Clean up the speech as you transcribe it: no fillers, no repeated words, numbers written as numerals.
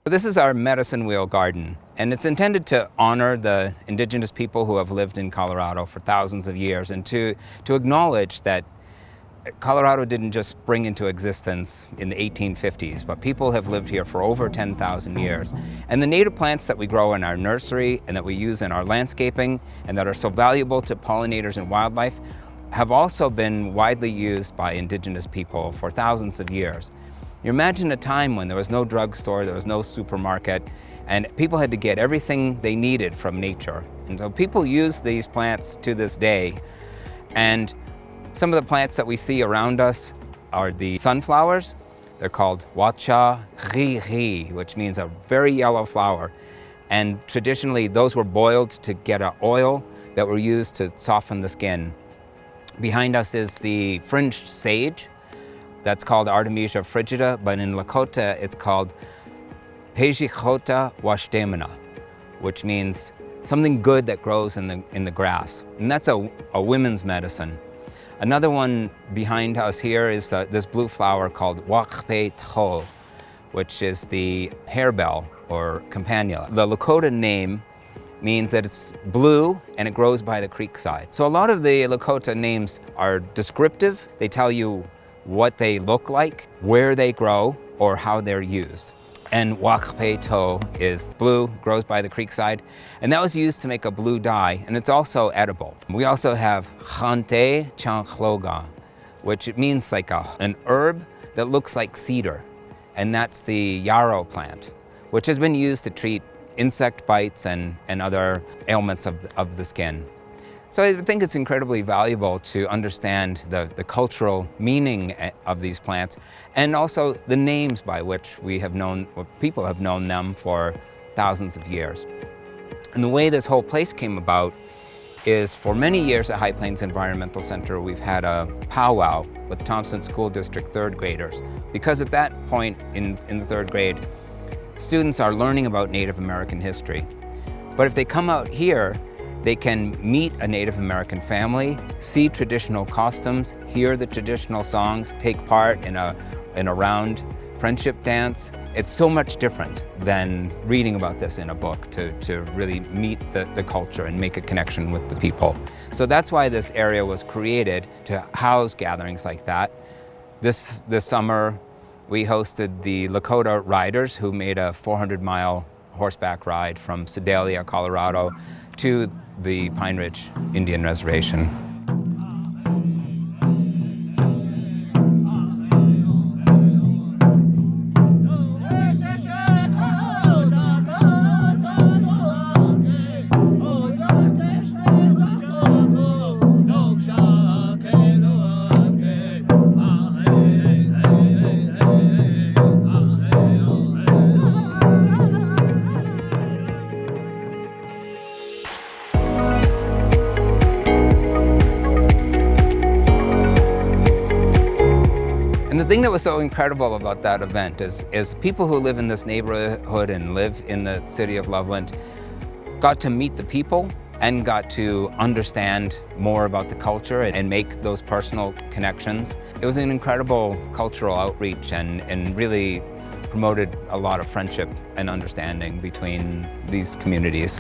This is our Medicine Wheel Garden, and it's intended to honor the indigenous people who have lived in Colorado for thousands of years, and to acknowledge that Colorado didn't just spring into existence in the 1850s, but people have lived here for over 10,000 years. And the native plants that we grow in our nursery and that we use in our landscaping and that are so valuable to pollinators and wildlife have also been widely used by indigenous people for thousands of years. You imagine a time when there was no drugstore, there was no supermarket, and people had to get everything they needed from nature. And so people use these plants to this day. And some of the plants that we see around us are the sunflowers. They're called wacha ri, which means a very yellow flower. And traditionally, those were boiled to get an oil that were used to soften the skin. Behind us is the fringed sage. That's called Artemisia frigida, but in Lakota, it's called Pejichota washdemana, which means something good that grows in the grass. And that's a women's medicine. Another one behind us here is this blue flower called Wakpe Tho, which is the harebell or campanula. The Lakota name means that it's blue and it grows by the creek side. So a lot of the Lakota names are descriptive. They tell you what they look like, where they grow, or how they're used. And Wakpe Tho is blue, grows by the creek side, and that was used to make a blue dye, and it's also edible. We also have Chante Chanchloga, which it means like an herb that looks like cedar, and that's the yarrow plant, which has been used to treat insect bites and other ailments of the skin. So I think it's incredibly valuable to understand the cultural meaning of these plants and also the names by which people have known them for thousands of years. And the way this whole place came about is for many years at High Plains Environmental Center, we've had a powwow with Thompson School District third graders. Because at that point in the third grade, students are learning about Native American history. But if they come out here, they can meet a Native American family, see traditional costumes, hear the traditional songs, take part in a round friendship dance. It's so much different than reading about this in a book to really meet the culture and make a connection with the people. So that's why this area was created to house gatherings like that. This summer, we hosted the Lakota Riders, who made a 400-mile horseback ride from Sedalia, Colorado, to the Pine Ridge Indian Reservation. And the thing that was so incredible about that event is people who live in this neighborhood and live in the city of Loveland got to meet the people and got to understand more about the culture and make those personal connections. It was an incredible cultural outreach and really promoted a lot of friendship and understanding between these communities.